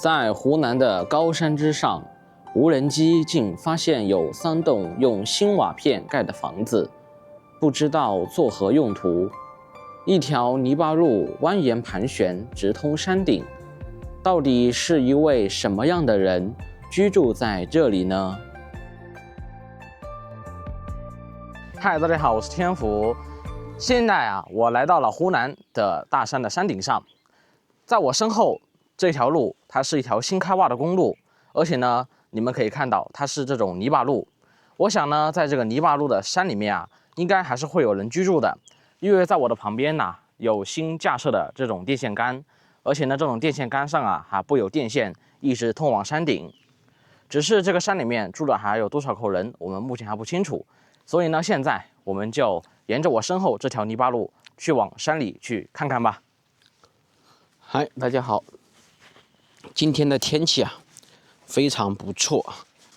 在湖南的高山之上，無人機竟發現有3棟用新瓦片蓋的房子，不知道作何用途。一條泥巴路蜿蜒盤旋，直通山頂。到底是一位什麼樣的人居住在這裡呢？嗨，大家好，我是天福。現在我來到了湖南的大山的山頂上，在我身後這條路，它是一條新開挖的公路，而且呢，你們可以看到它是這種泥巴路。我想呢，在這個泥巴路的山裡面應該還是會有人居住的，因為在我的旁邊有新架設的這種電線桿，而且呢，這種電線桿上還布有電線，一直通往山頂。只是這個山裡面住了還有多少口人，我們目前還不清楚。所以呢，現在我們就沿着我身後這條泥巴路去往山裡去看看吧。嗨，大家好。今天的天氣非常不錯，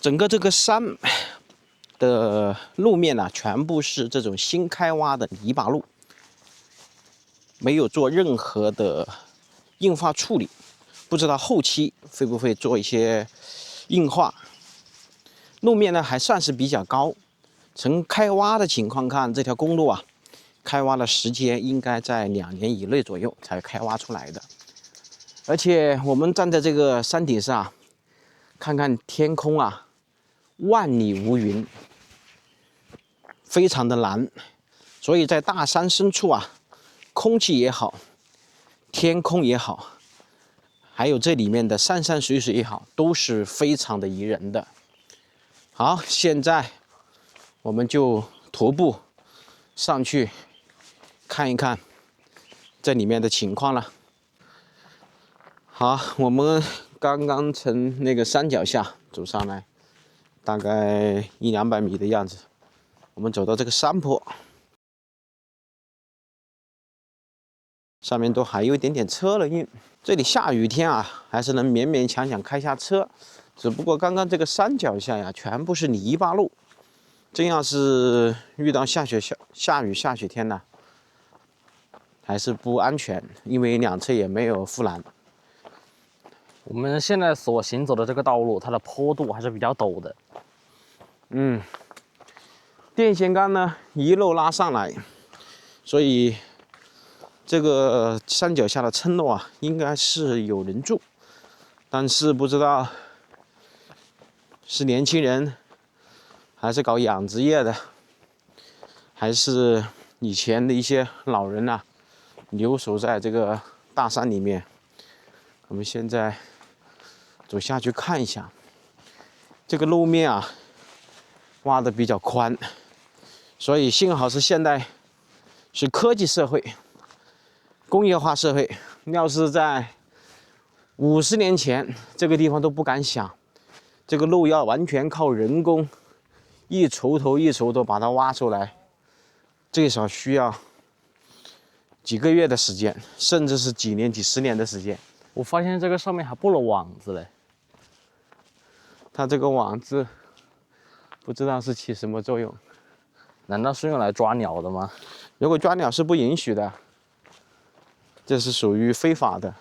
整個這個山的路面全部是這種新開挖的泥巴路，沒有做任何的硬化處理，不知道後期會不會做一些硬化。路面呢還算是比较高，從開挖的情況看，這條公路開挖的時間應該在2年以內左右才開挖出來的。而且我們站在這個山頂上，看看天空萬里無雲，非常的藍。所以在大山深處空氣也好，天空也好，還有這裡面的山山水水也好，都是非常的宜人的。好，現在我們就徒步上去看一看這裡面的情況了。好，我們剛剛從那個山腳下走上來，大概100-200米的樣子。我們走到這個山坡，上面都還有一點點車了，因為這裡下雨天還是能勉勉強强開下車。只不過剛剛這個山腳下全部是泥巴路，這樣是遇到下雨下雪天還是不安全，因為兩側也沒有護欄。我們現在所行走的這個道路，它的坡度還是比較陡的。電線桿呢一路拉上來，所以這個山腳下的村落應該是有人住，但是不知道是年輕人，還是搞養殖業的，還是以前的一些老人留守在這個大山裡面。我們現在走下去看一下，這個路面挖得比較寬，所以幸好是現在是科技社會、工業化社會。要是在50年前，這個地方都不敢想，這個路要完全靠人工一鋤頭一鋤頭把它挖出來，最少需要幾個月的時間，甚至是幾年、幾十年的時間。我發現這個上面還布了網子嘞。它這個網子不知道是起什麼作用，難道是用來抓鳥的嗎？如果抓鳥是不允許的，這是屬於非法的。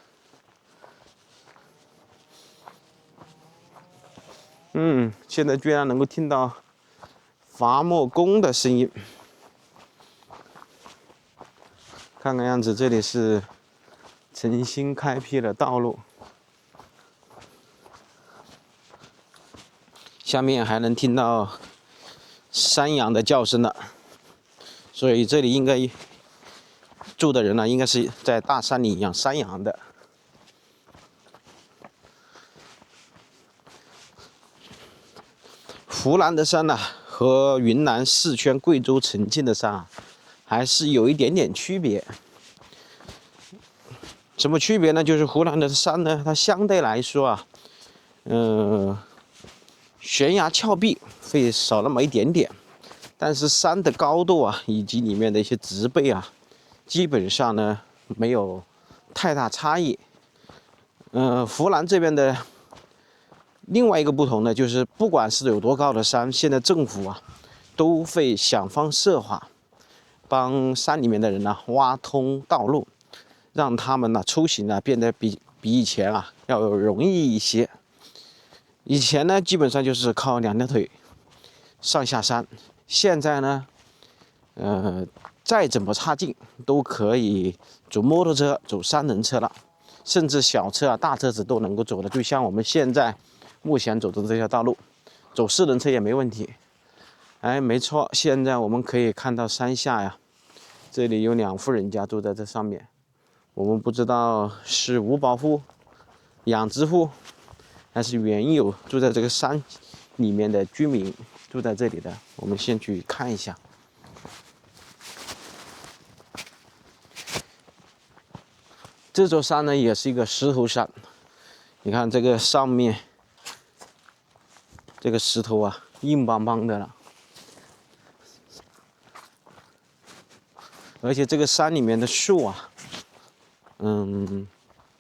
現在居然能夠聽到伐木工的聲音。看看樣子，這裡是重新開闢的道路，下面還能聽到山羊的叫聲呢，所以這裡應該住的人應該是在大山裡養山羊的。湖南的山和雲南、四川、貴州、重慶的山還是有一點點區別。什麼區別呢？就是湖南的山呢，它相對來說懸崖峭壁會少那麼一點點，但是山的高度以及裡面的一些植被基本上呢沒有太大差異。湖南這邊的另外一個不同呢，就是不管是有多高的山，現在政府都會想方設法幫山裡面的人挖通道路，讓他們呢出行呢变得比以前啊要容易一些。以前呢基本上就是靠2条腿上下山，现在呢，再怎么差劲都可以走摩托车、走3轮车了，甚至小车啊、大车子都能夠走的，就像我們現在目前走的這條道路，走4輪車也沒問題。哎，沒錯，現在我們可以看到山下呀，這裡有2戶人家住在這上面。我們不知道是無保戶、養殖戶，還是原有住在這個山裡面的居民住在這裡的。我們先去看一下。這座山呢，也是一個石頭山。你看這個上面，這個石頭啊，硬邦邦的了。而且這個山裡面的樹啊，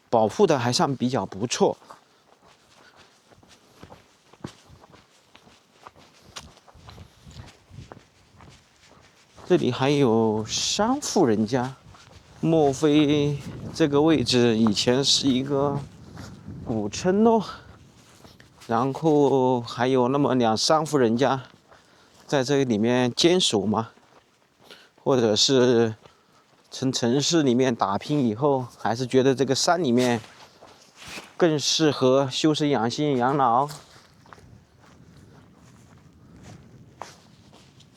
保護的還算比較不錯。這裡還有3戶人家，莫非這個位置以前是一個古村落？然後還有那麼2、3戶人家在這裡面堅守嗎？或者是從城市裡面打拼以後，還是覺得這個山裡面更適合休身養性、養老？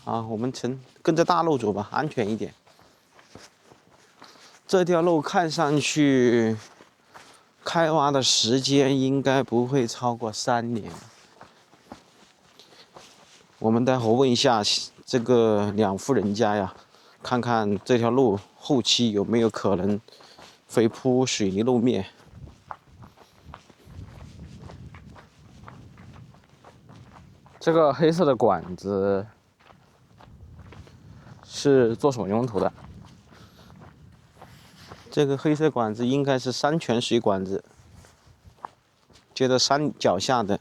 啊，我們跟着大路走吧，安全一點。這條路看上去開挖的時間應該不會超過3年。我們待會問一下這個2戶人家呀，看看這條路後期有沒有可能會鋪水泥路面。這個黑色的管子是做什麼用途的？這個黑色管子應該是山泉水管子，接着山腳下的。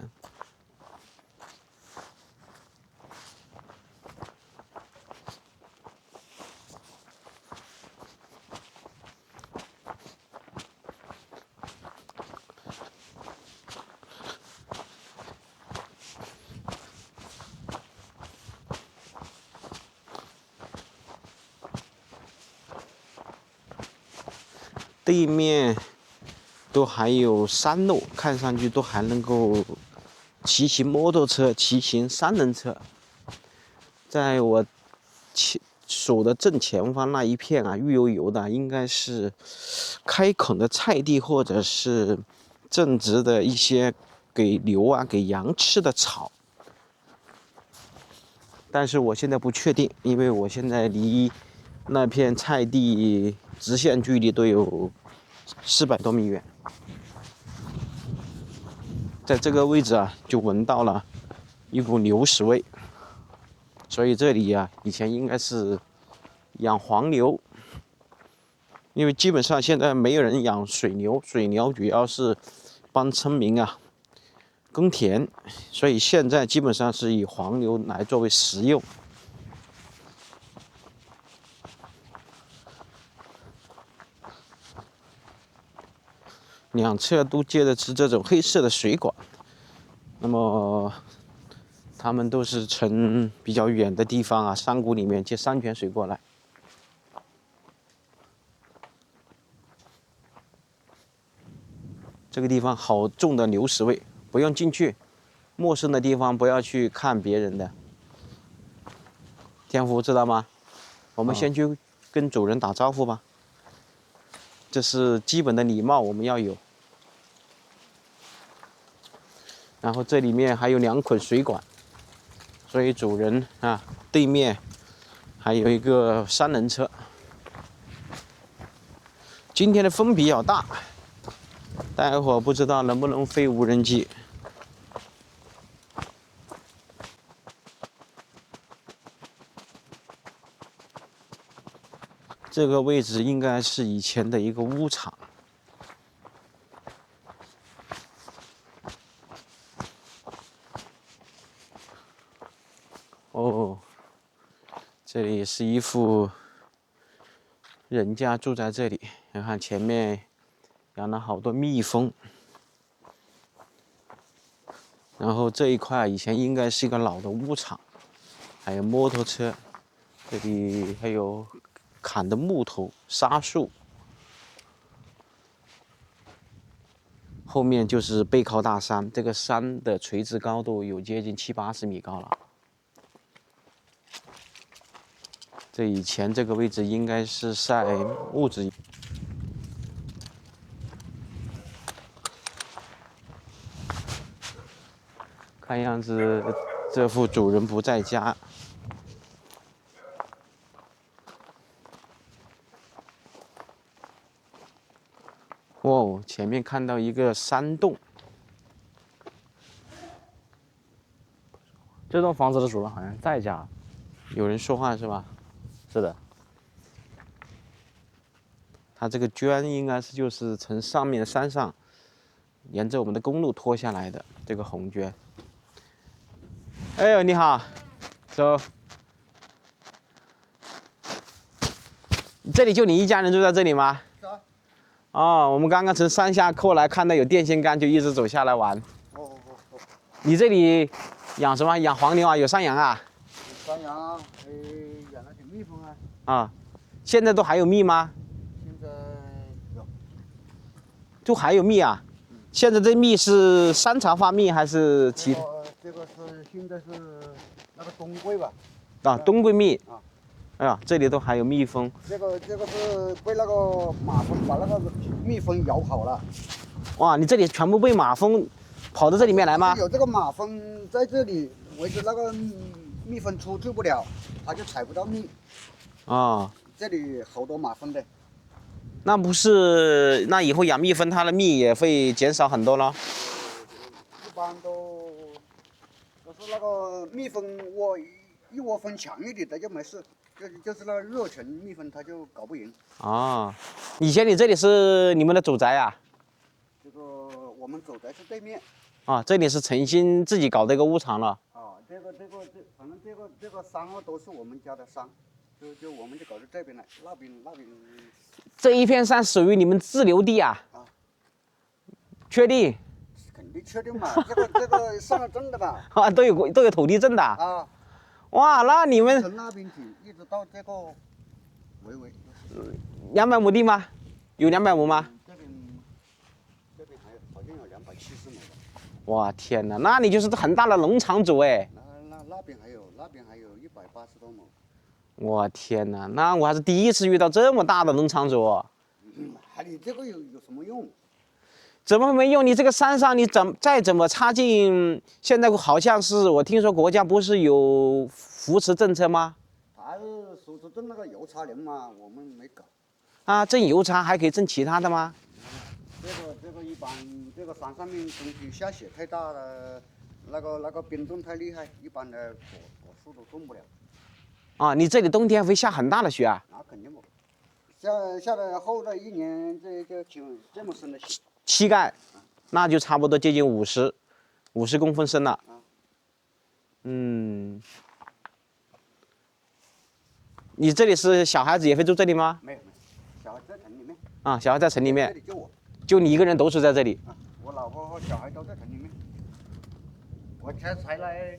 地面都還有山路，看上去都還能夠騎行摩托車、騎行3輪車。在我手的正前方那一片啊，綠油油的，應該是開墾的菜地，或者是種植的一些給牛啊、給羊吃的草。但是我現在不確定，因為我現在離那片菜地直線距離都有400多米遠。在這個位置啊，就聞到了一股牛屎味，所以這裡啊，以前應該是養黃牛，因為基本上現在沒有人養水牛，水牛主要是幫村民啊耕田，所以現在基本上是以黃牛來作為食用。2側都接的是這種黑色的水管，那麼他們都是從比較遠的地方啊，山谷裡面接山泉水過來。這個地方好重的牛屎味，不用進去，陌生的地方不要去看別人的。天福知道嗎？我們先去跟主人打招呼吧，這是基本的禮貌，我們要有。然後這裡面還有2捆水管，所以主人啊，對面還有一個3輪車。今天的風比較大，待會兒不知道能不能飛無人機。這個位置應該是以前的一個牧場。哦，這裡是一戶人家住在這裡，你看前面養了好多蜜蜂，然後這一塊以前應該是一個老的牧場，還有摩托車，這裡還有砍的木頭、沙樹。後面就是背靠大山，這個山的垂直高度有接近70-80米高了。這以前這個位置應該是曬木子。看樣子這副主人不在家。哦，前面看到一個山洞。這棟房子的主人好像在家。有人說話是吧？是的。它這個圈應該是就是從上面山上，沿着我們的公路拖下來的這個紅圈。哎呦，你好，走。這裡就你一家人住在這裡嗎？是啊。哦，我們剛剛從山下過來，看到有電線桿，就一直走下來玩。哦。你這裡養什麼？養黃牛啊？有山羊啊？有山羊啊，養了点蜜蜂啊。啊，現在都還有蜜嗎？现在有。就还有蜜啊？现在这蜜是山茶花蜜還是其？這個是現在是那個冬桂吧？啊，冬桂蜜。啊。哎呀，這裡都還有蜜蜂。這個是被那個馬蜂把那個蜜蜂咬跑了。哇，你這裡全部被馬蜂跑到這裡面來嗎？有這個馬蜂在這裡圍着那個蜜蜂出去不了，它就採不到蜜。啊。這裡好多馬蜂的。那不是，那以後養蜜蜂，它的蜜也會減少很多咯。一般都是那個蜜蜂窩一窩蜂強一點的就沒事，就是那個熱情蜜蜂它就搞不贏。啊，以前你這裡是你們的祖宅啊？這個我們祖宅是對面。啊，這裡是誠心自己搞的一個牧場了。啊，反正這個山啊都是我們家的山，就我們就搞到這邊來，那邊。這一片山屬於你們自留地啊？啊。確定？肯定確定嘛，這個上了證的吧？啊，都有土地證的。啊。哇，那你們從那邊起一直到這個圍200畝地嗎？有200畝嗎？這邊還有好像有270畝吧。哇，天哪，那你就是很大的農場主哎。那邊還有180多畝。我天哪，那我還是第一次遇到這麼大的農場主。你這個有什麼用？怎麼沒用？你這個山上你再怎麼插進，現在好像是我聽說國家不是有扶持政策嗎？它是說是種那個油茶林嘛，我們沒搞。啊，種油茶還可以種其他的嗎？這個一般，這個山上面冬天下雪太大了，那個冰凍太厲害，一般的果樹都種不了。啊，你這裡冬天會下很大的雪啊？那肯定不，下了後的一年就這麼深的雪。膝蓋，那就差不多接近50公分深了。嗯。你這裡是小孩子也會住這裡嗎？沒有，小孩在城裡面。啊，小孩在城裡面。這裡就我。就你一個人獨住在這裡。啊，我老婆和小孩都在城裡面。我才來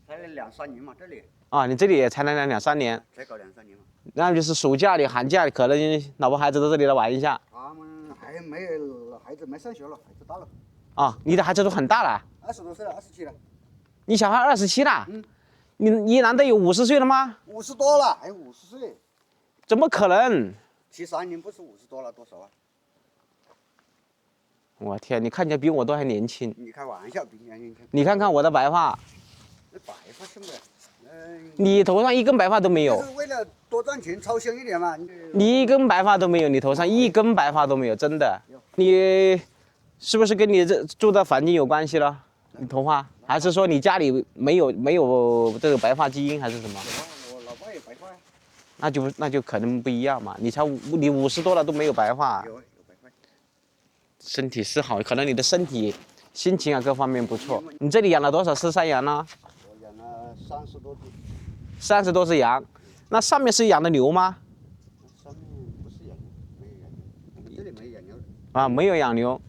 2-3年嘛，這裡。啊，你這裡也才來2-3年。才搞2-3年嘛。那就是暑假裡、寒假裡，可能老婆孩子到這裡來玩一下。他們還沒有，孩子沒上學了，孩子大了。啊，你的孩子都很大了。 20多歲了，27了。你小孩27了？嗯。你難道有50歲了嗎？50多了，還有50歲？怎麼可能73年不是50多了多少啊？我天，你看起來比我都還年輕。你開玩笑，比你還年輕。你看看我的白髮。那白髮是不是？你頭上一根白髮都沒有。就是為了多賺錢，操心一點嘛。你一根白髮都沒有，你頭上一根白髮都沒有，真的。你是不是跟你這住的環境有關係了？你頭髮，還是說你家裡沒有這個白髮基因，還是什麼？我老爸有白髮呀。那就可能不一樣嘛。你50多了都沒有白髮。有白髮。身體是好，可能你的身体、心情啊各方面不錯。你這裡養了多少隻山羊呢？我養了30多隻。 30多隻羊，那上面是養的牛嗎？上面不是養的，沒有養的。啊，没有養牛，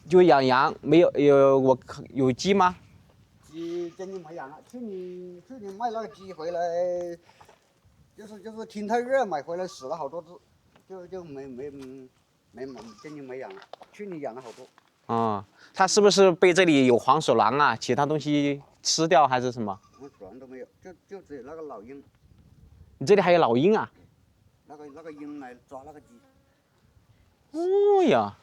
就養羊，沒有有雞嗎？雞今年沒養了，去年賣那個雞回來，就是天太熱買回來死了好多只，就沒今年沒養了，去年養了好多。啊，它是不是被這裡有黃鼠狼啊，其他東西吃掉還是什麼？黃鼠狼都沒有，就只有那個老鷹。你這裡還有老鷹啊？那個鷹來抓那個雞。哦呀，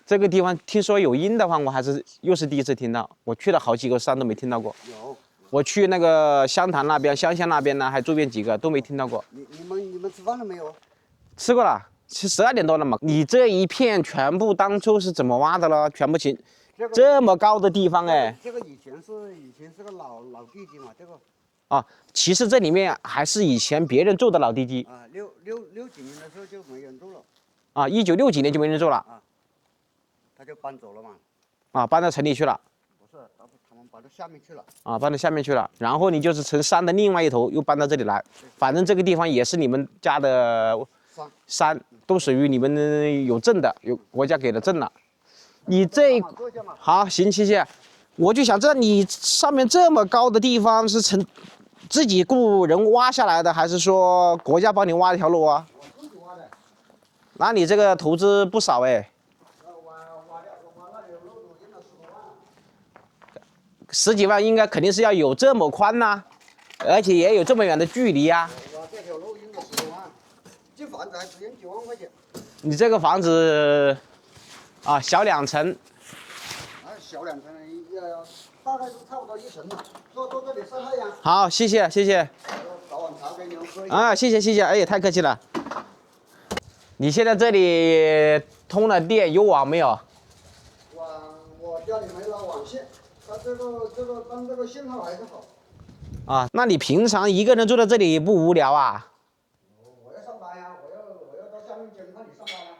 這個地方聽說有鷹的話，我又是第一次聽到。我去了好幾個山都沒聽到過。有。我去那個湘潭那邊、湘鄉那邊呢，還周邊幾個都沒聽到過。你們吃飯了沒有？吃過了，是12點多了嘛。你這一片全部當初是怎麼挖的了？全部這麼高的地方哎。這個以前是個老地基嘛，這個。啊，其實這裡面還是以前別人做的老地基。啊，6幾年的時候就沒人住了。啊，1960幾年就沒人住了。啊，他就搬走了嘛。啊，搬到城裡去了。不是，他们搬到下面去了。啊，搬到下面去了，然後你就是从山的另外一頭又搬到這裡來，反正這個地方也是你們家的山，都屬於你們有證的，有國家給的證了。你這好行，謝謝。我就想知道你上面這麼高的地方是自己雇人挖下來的，還是說國家幫你挖一條路啊？我自己挖的。那你這個投資不少哎。10幾萬應該肯定是要有這麼寬吶，而且也有這麼遠的距離呀。挖這條路應該10多萬，這房子還只用9萬塊錢。你這個房子啊，小2層。小2層，大概是差不多1層吧。坐這裡曬太陽。好，謝謝謝謝。早晚茶給你們喝一下。啊，謝謝謝謝，哎，太客氣了。你現在這裡通了電有網沒有？網，我家裡沒了網線，它這個信號還是好。啊，那你平常一個人住在這裡不無聊啊？我要上班呀，我要到下面監看你上班呀。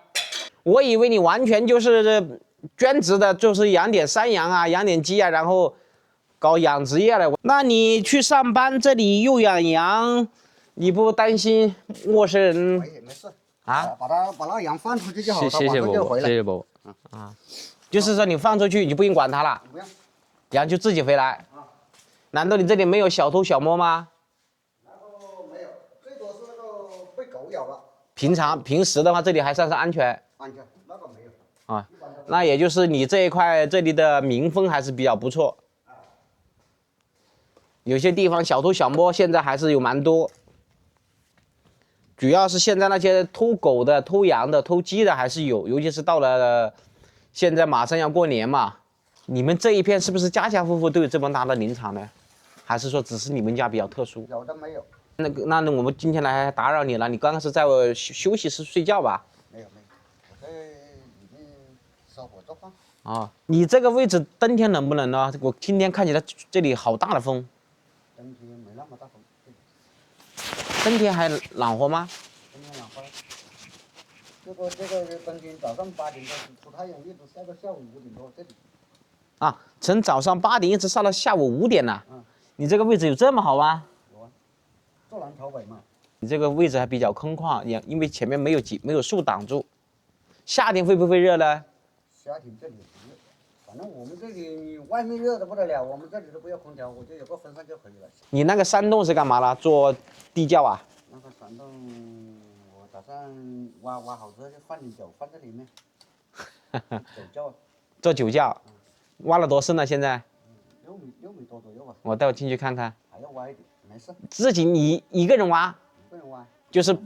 我以為你完全就是兼職的，就是養點山羊啊，養點雞啊，然後搞養殖業了。那你去上班，這裡又養羊，你不擔心陌生人？沒事啊，把那羊放出去就好，謝謝伯伯，謝謝伯伯。啊，就是說你放出去，你不用管它了，不用，羊就自己回來。難道你這裡沒有小偷小摸嗎？那個沒有，最多是那個被狗咬了。平時的話，這裡還算是安全。安全，那個沒有。啊，那也就是你這一塊這裡的民風還是比較不錯。有些地方小偷小摸現在還是有蠻多，主要是現在那些偷狗的、偷羊的、偷雞的還是有，尤其是到了現在馬上要過年嘛，你們這一片是不是家家戶戶都有這麼大的林場呢？還是說只是你們家比較特殊？有的沒有。那我們今天來打擾你了，你剛剛是在我休息室睡覺吧？沒有，我在裡面燒火做飯。啊，你這個位置冬天冷不冷呢？我今天看起来這裡好大的風。冬天沒那麼大風。冬天還暖和嗎？冬天暖和。這個冬天早上8點多出太陽，一直曬到下午5點多這裡。啊，從早上8點一直曬到下午5點呢。你這個位置有這麼好嗎？有啊，坐南朝北嘛。你這個位置還比較空曠，因為前面沒有樹擋住。夏天會不會熱呢？夏天這裡不熱，反正我們這裡外面熱得不得了，我們這裡都不要空調，我就有個風扇就可以了。你那個山洞是幹嘛了？做地窖啊？那個山洞，我打算挖好之後就放點酒放在裡面。酒窖。做酒窖。挖了多深了？现在？6米多左右吧。我带我进去看看。还要挖一点，没事。自己你一个人挖？一个人挖。就是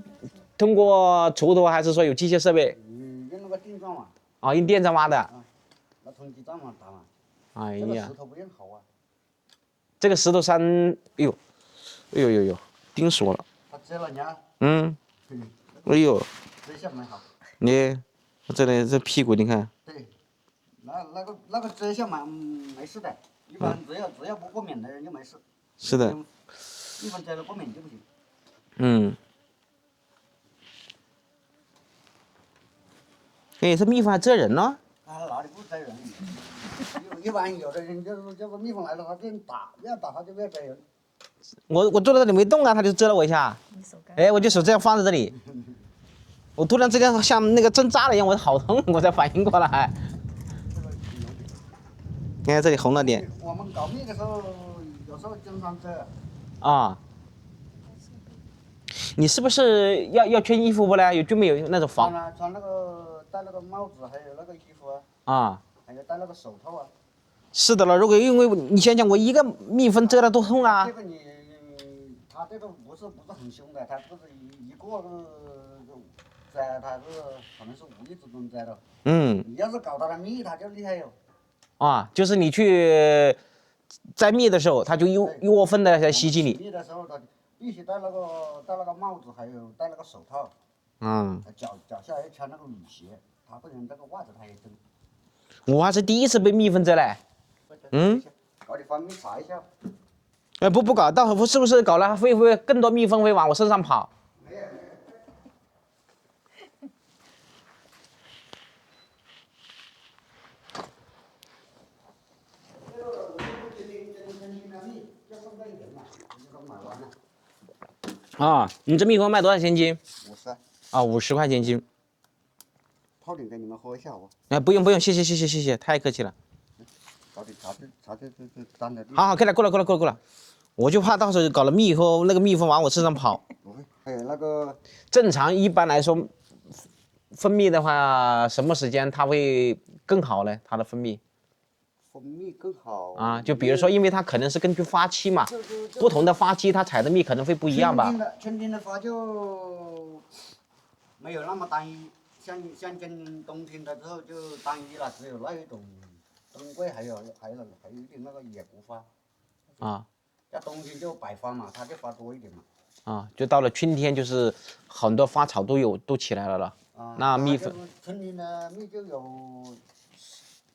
通過鋤頭，還是說有機械設備？用那個電鑽嘛。啊，用電鑽挖的。那通機鑽嘛打嘛。哎呀。這個石頭不用好啊。這個石頭山，哎呦，釘死我了。它遮了你啊。嗯。哎呦。遮下沒好。你，這裡這屁股你看。對。那個遮下沒事的，一般只要不過敏的人就沒事。是的。一般遮了過敏就不行。嗯。哎，這蜜蜂還蟄人呢？它哪裡不蟄人？一般有的人就是這個蜜蜂來了，他就打，要打他就要蟄人。我坐在這裡沒動啊，他就蟄了我一下。哎，我就手這樣放在這裡。我突然之间像那個針扎了一樣，我好疼，我才反應過來。你看這裡紅了點。我們搞蜜的時候，有時候經常這。啊。你是不是要穿衣服不呢？有沒有那種防？穿那個戴那個帽子，還有那個衣服啊。啊。還有戴那個手套啊。是的了，如果因為你想想，我一個蜜蜂蟄了都痛啊。这个它这个不是很凶的，它不是一个摘，它是可能是无意之中摘的。你要是搞它的蜜，它就厲害喲。啊，就是你去摘蜜的時候，它就一窩蜂的在襲擊你。蜜的時候，它必須戴那個帽子，還有戴那個手套。腳下要穿那個雨鞋，它不然這個襪子它也蹬。我還是第一次被蜜蜂蟄嘞。搞點蜂蜜查一下。不搞，到時候是不是搞了會不會更多蜜蜂會往我身上跑？沒有。啊，你這蜜蜂賣多少錢斤？50。啊，50塊錢斤。泡點給你們喝一下我。哎，不用，謝謝，太客氣了。查這單的。好，過來。我就怕到時候搞了蜜以後，那個蜜蜂往我身上跑。不會。還有那個。正常一般來說，分泌的話，什麼時間它會更好呢？它的分泌。蜂蜜更好啊，就比如說，因為它可能是根據發期嘛，不同的發期它採的蜜可能會不一樣吧。春天的花就沒有那麼單一，像冬天的之後就單一了，只有那一種冬桂，還有一點那個野古花。啊。在冬天就百花嘛，它就花多一點嘛。啊，就到了春天就是很多花草都起來了。那蜜蜂。春天的蜜就有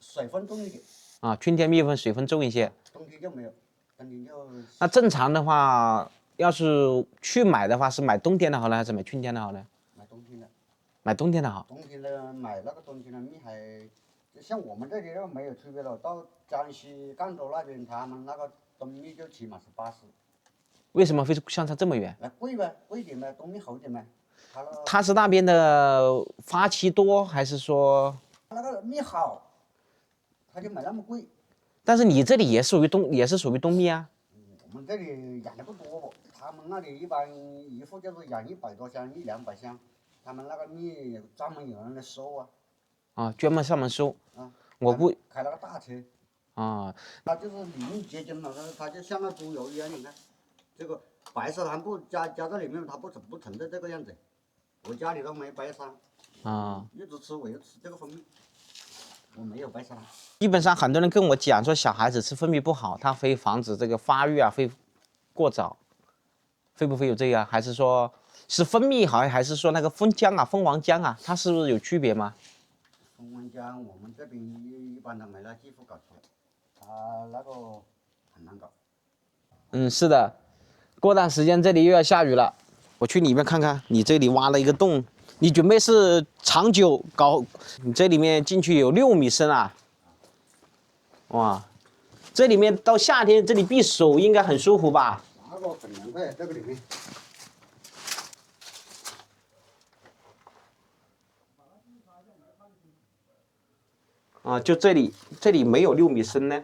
水分重一點。啊，春天蜜蜂水分重一些，冬天就沒有，冬天就。那正常的話，要是去買的話，是買冬天的好呢，還是買春天的好呢？買冬天的。買冬天的好。冬天的買那個冬天的蜜還，就像我們這裡就沒有區別了。到江西贛州那邊，他們那個冬蜜就起碼是80。為什麼會相差這麼遠？貴唄，貴一點唄，冬蜜好一點唄。它是那邊的發期多，還是說？那個蜜好。它就沒那麼貴，但是你這裡也是屬於冬蜜啊。我們這裡養的不多，他們那裡一般一戶就是養100多箱，100-200箱，他們那個蜜專門有人來收啊。啊，專門上門收。啊，我不。開那個大車。啊。它就是裡面結晶了，它就像那豬油一樣，你看，這個白砂糖不加在裡面，它不成的這個樣子。我家裡都沒白砂。啊。一直吃我就吃這個蜂蜜。我沒有白砂糖。基本上很多人跟我講說，小孩子吃蜂蜜不好，它會防止這個發育啊，會過早，會不會有這個？還是說是蜂蜜好，還是說那個蜂漿啊、蜂王漿啊，它是不是有區別嗎？蜂王漿我們這邊一般的沒那技術搞出來，它那個很難搞。是的，過段時間這裡又要下雨了，我去裡面看看。你這裡挖了一個洞。你準備是長久搞？你這裡面進去有6米深啊！哇，這裡面到夏天這裡避暑應該很舒服吧？那個很涼快，這個裡面。啊，就這裡沒有6米深呢。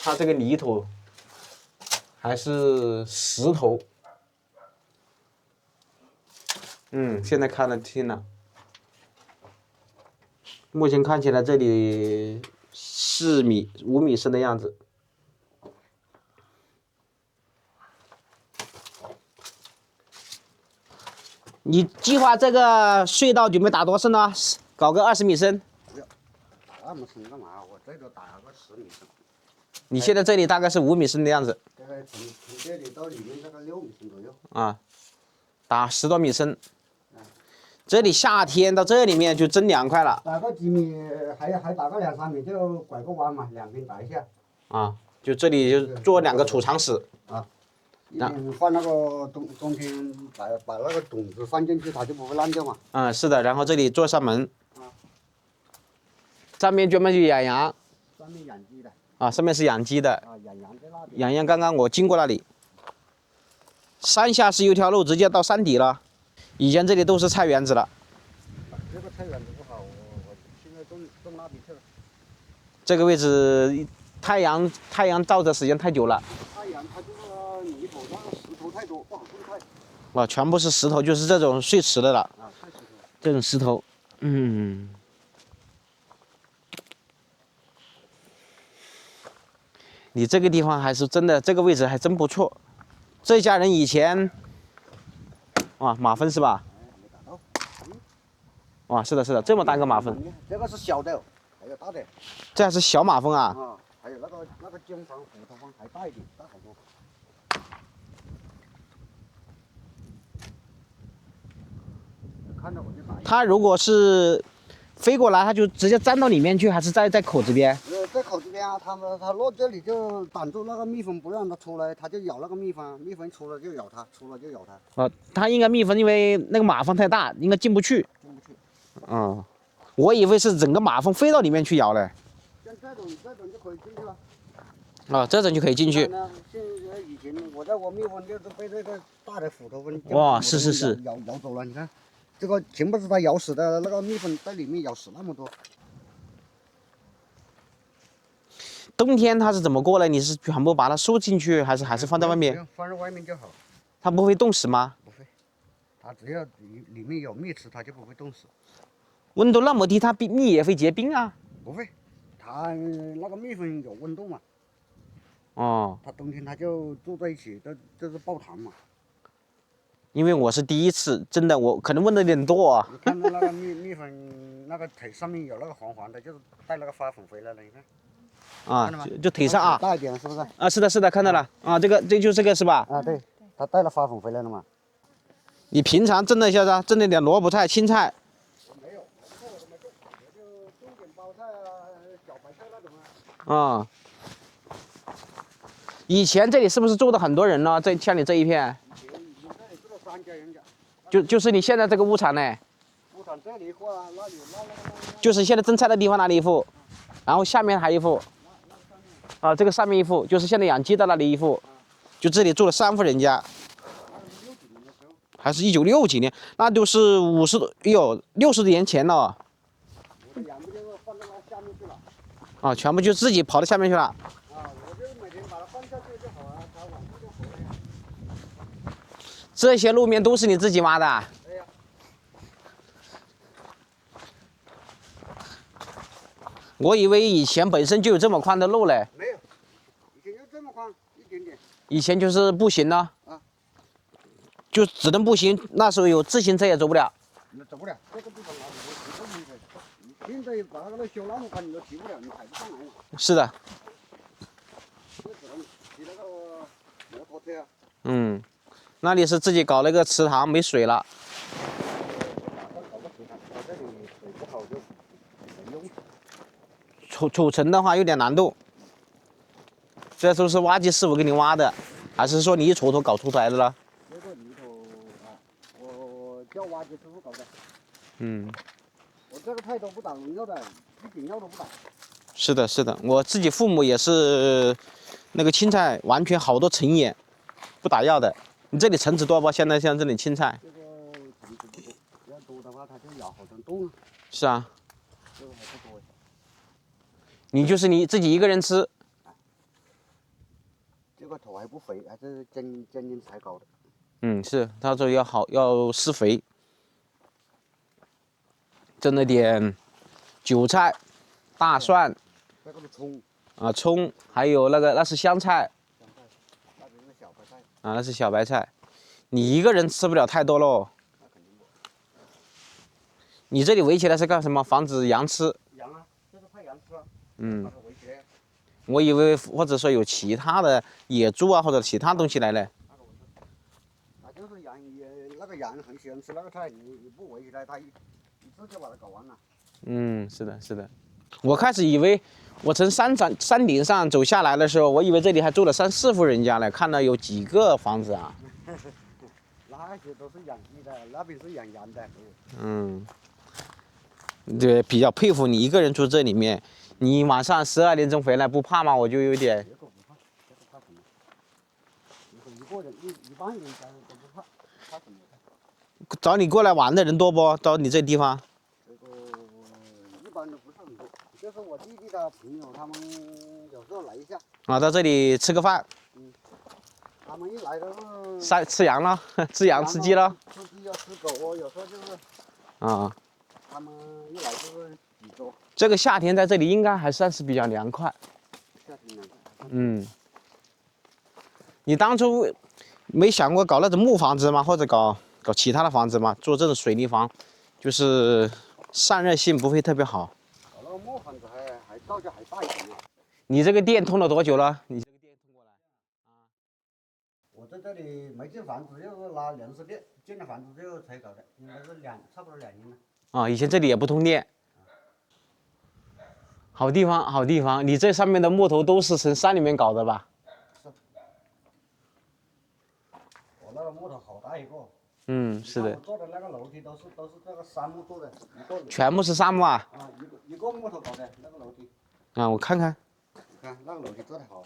它這個泥土還是石頭。現在看得清了。目前看起來這裡4米、5米深的樣子。你計劃這個隧道準備打多深呢？搞個20米深。不要，那麼深幹嘛？我最多打個10米深。你現在這裡大概是5米深的樣子。大概從這裡到裡面大概6米深左右。啊，打10多米深。這裡夏天到這裡面就真涼快了。打個幾米，還打個2-3米就拐個彎嘛，兩邊打一下。啊，就這裡就做2個儲藏室。啊，一邊放那個冬天把那個種子放進去，它就不會爛掉嘛。是的，然後這裡做扇門。上面專門就養羊。上面養雞的。啊，上面是養雞的。啊，養羊在那邊。養羊剛剛我經過那裡。山下是有条路直接到山底了。以前这里都是菜园子了。这个菜园子不好，我现在种那边去了。这个位置太阳照的时间太久了。太阳它就是泥土，那个石头太多，不好种菜。哇，全部是石头，就是这种碎石的了。啊，太石头。这种石头，嗯。你这个地方还是真的，这个位置还真不错。这家人以前，哇，马蜂是吧？哇，是的，是的，这么大个马蜂。这个是小的，还有大的。这还是小马蜂啊？啊，还有那个金黄虎头蜂还大一点，大好多。看着我就打。它如果是飞过来，它就直接粘到里面去，还是在口子边？在口子边啊，它落这里就挡住那个蜜蜂，不让它出来，它就咬那个蜜蜂，蜜蜂出来就咬它，出来就咬它。它应该蜜蜂，因为那个马蜂太大，应该进不去。进不去。嗯，我以为是整个马蜂飞到里面去咬嘞。像这种就可以进去了。啊，这种就可以进去。现在以前我在窝蜜蜂就是被那个大的虎头蜂。哇，是。咬走了，你看，这个全部是它咬死的，那个蜜蜂在裡面咬死那麼多。冬天它是怎麼過來？你是全部把它收進去，還是放在外面？放在外面就好。它不會凍死嗎？不會，它只要裡面有蜜吃，它就不會凍死。溫度那麼低，它蜜也會結冰啊？不會，它那個蜜蜂有溫度嘛。哦。它冬天它就住在一起，這是抱團嘛。因為我是第一次，真的我可能問的有點多啊。你看到那個蜜蜂，那個腿上面有那個黃黃的，就是帶那個花粉回來了，你看。啊，就腿上啊，大一點是不是？啊，是的，是的，看到了啊，這就這個是吧？啊，對，它帶了花粉回來了嘛。你平常種了一下子，種了點蘿蔔菜、青菜。沒有，菜我都沒種，我就種點包菜啊、小白菜那種啊。啊。以前這裡是不是住的很多人呢？像你這一片。以前這裡住了3家人家。就是你現在這個屋產呢？屋產這裡一戶啊，那裡那。就是現在種菜的地方那裡一戶，然後下面還一戶。啊，這個上面一戶就是現在養雞的那裡一戶，就這裡住了3戶人家。還是1960幾年，那就是50多，哎呦，60多年前了。我的養不就是放到那下面去了。啊，全部就自己跑到下面去了。啊，我就每天把它放下去就好了，它晚上就回來。這些路面都是你自己挖的？對呀。我以為以前本身就有這麼寬的路嘞。沒有，以前就這麼寬，一點點。以前就是步行呢。啊。就只能步行，那時候有自行車也走不了。走不了，這個地方哪裡有提不起來？你現在把那個修那麼寬，你都提不了，你抬不上來嘛。是的。就只能騎那個摩托車。嗯，那裡是自己搞了個池塘，沒水了。搞個池塘，我這裡水不好就沒用。儲存的話有點難度。這都是挖機師傅給你挖的，還是說你一鋤頭搞出來的了？這個泥土啊，我叫挖機師傅搞的。嗯。我這個菜都不打農藥的，一點藥都不打。是的，是的，我自己父母也是，那個青菜完全好多成眼，不打藥的。你這裡橙子多不？現在像這裡青菜。這個橙子不多，要多的話它就咬好多洞啊。是啊。這個還不多。你就是你自己一個人吃。這個土還不肥，還是真才搞的。嗯，是，他說要施肥。種了點韭菜、大蒜。這個是蔥。啊，蔥，還有那是香菜。香菜，那是小白菜。啊，那是小白菜。你一個人吃不了太多嘍。那肯定不。你這裡圍起來是幹什麼？防止羊吃。羊啊，這是怕羊吃啊。嗯。我以為或者說有其他的野豬啊，或者其他東西來嘞。那就是羊，那個羊很喜歡吃那個菜，你不圍起來，它一次就把它搞完了。嗯，是的，是的。我開始以為我從山頂上走下來的時候，我以為這裡還住了3、4戶人家呢，看到有幾個房子啊。那些都是養雞的，那邊是養羊的。嗯。對，比較佩服你一個人住這裡面。你晚上12點鐘回來不怕嗎？我就有點。這個不怕，這個怕什麼？一個一般人家都不怕，怕什么？找你过来玩的人多不？到你这地方？这个一般都不是很多，就是我弟弟的朋友，他们有时候来一下。啊，到这里吃个饭。他们一来都是吃羊了，吃羊吃鸡了。吃鸡要吃狗哦，有时候就是。啊。他们一来就是几周。这个夏天在这里应该还算是比较凉快。夏天凉快。嗯。你当初没想过搞那种木房子吗？或者搞其他的房子吗？做这种水泥房，就是散热性不会特别好。搞那个木房子还造价还大一点呢。你这个电通了多久了？你这个电通过来？我在这里没建房子，就是拿粮食电，建了房子之後才搞的，应該是差不多2年了。啊，以前這裡也不通電。好地方，好地方！你這上面的木頭都是從山裡面搞的吧？是。我那個木頭好大一個。嗯，是的。我做的那個樓梯都是這個杉木做的，全部是杉木啊？啊，一個木頭搞的那個樓梯。啊，我看看。看那個樓梯做得好。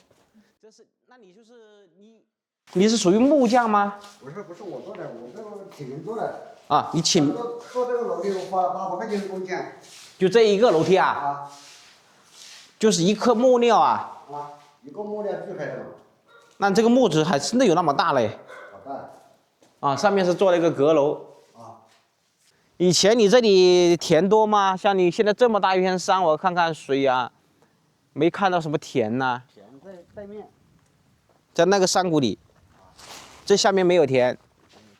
這是，那你就是你是屬於木匠嗎？不是我做的，我這個請人做的。啊，你請做這個樓梯我花800塊錢工錢。就這一個樓梯啊？啊。就是一塊木料啊？啊，一個木料鋸開的。那這個木質還真的有那麼大嘞？好大。啊，上面是做了一個閣樓。啊。以前你這裡田多嗎？像你現在這麼大一片山，我看看水啊，沒看到什麼田吶。田在對面。在那個山谷裡。這下面沒有田。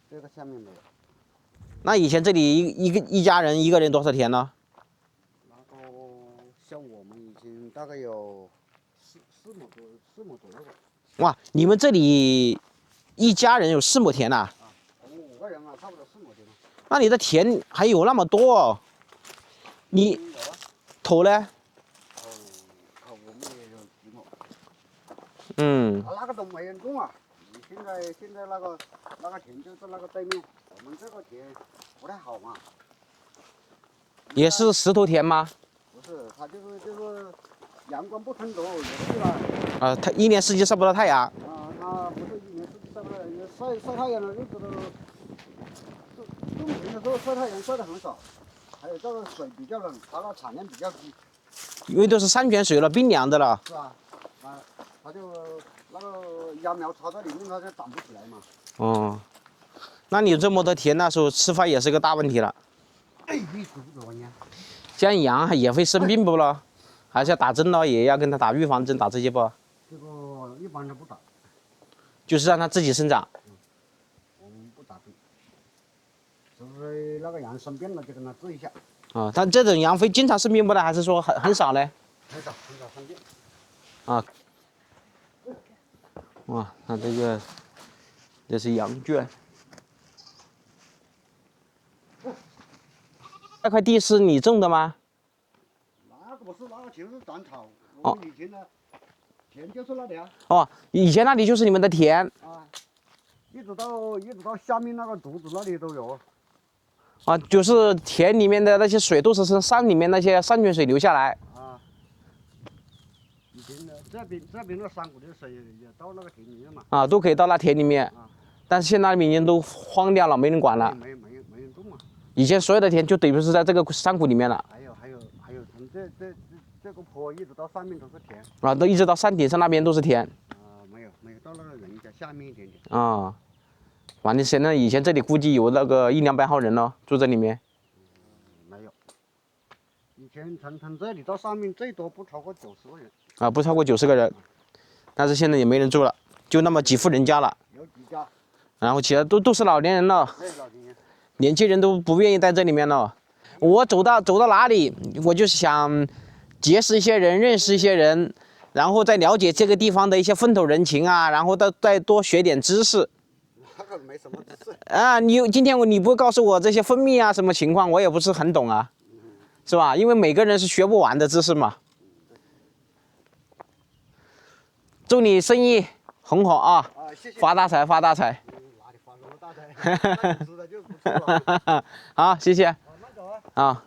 這個下面沒有。那以前這裡一家人一個人多少田呢？那個像我們以前大概有4畝左右吧。哇，你們這裡一家人有4畝田吶？啊，我們5個人啊，差不多4畝田。那你的田還有那麼多哦？你頭呢？我們也有幾畝。嗯。那個都沒人種啊。現在那個田就是那個對面，我們這個田不太好嘛。也是石頭田嗎？不是，它就是陽光不充足，有的地方。啊，它一年四季曬不到太陽。啊，它不是一年四季曬不到，曬太陽的日子都，種田的時候曬太陽曬得很少，還有這個水比較冷，它的產量比較低。因為都是山泉水了，冰涼的了。是啊，它就那個秧苗插在裡面，它就長不起來嘛。哦，那你這麼多田，那時候吃飯也是個大問題了。哎，你說不說呢？像羊也會生病不咯？還是要打針咯？也要跟它打預防針，打這些不？這個一般都不打。就是讓它自己生長。我們不打針，就是那個羊生病了就跟它治一下。啊，但這種羊會經常生病不呢？還是說很少呢？很少生病。啊。哇，那這是羊圈。那塊地是你種的嗎？那個不是，那個全是長草。我們以前的田就是那裡啊。哦，以前那裡就是你們的田。啊，一直到下面那個竹子那裡都有。啊，就是田裡面的那些水都是從山裡面那些山泉水流下來。啊。以前的這邊的山谷的水也到那個田裡面嘛。啊，都可以到那田裡面。啊。但是現在那邊已經都荒掉了，沒人管了。沒人種嘛。以前所有的田就等於是在這個山谷裡面了。還有，從這個坡一直到上面都是田。啊，都一直到山頂上那邊都是田。啊，沒有到那個人家下面一點點。啊，反正現在以前這裡估計有那個100-200號人了，住這裡面。沒有。以前從這裡到上面最多不超過90個人。啊，不超過90個人，但是現在也沒人住了，就那麼幾戶人家了。有幾家。然後其他都是老年人了。對，老年人。年輕人都不願意在這裡面了。我走到哪裡，我就是想結識一些人，認識一些人，然後再了解這個地方的一些風土人情啊，然後再多學點知識。那個沒什麼知識。啊，今天你不告訴我這些蜂蜜啊什麼情況，我也不是很懂啊，是吧？因為每個人是學不完的知識嘛。祝你生意很好啊！謝謝。發大財，發大財。好，謝謝。啊，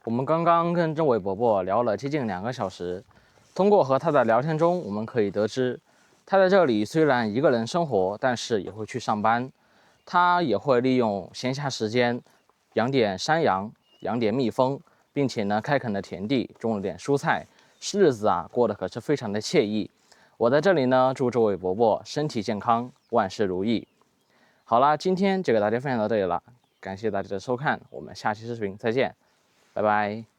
我們剛剛跟這位伯伯聊了接近2個小時，通過和他的聊天中，我們可以得知，他在這裡雖然一個人生活，但是也會去上班。他也會利用閒暇時間養點山羊，養點蜜蜂，並且呢開墾了田地，種了點蔬菜，日子啊過得可是非常的惬意。我在這裡呢祝這位伯伯身體健康，萬事如意。好啦，今天就給大家分享到這裡了，感謝大家的收看，我們下期視頻再見，拜拜。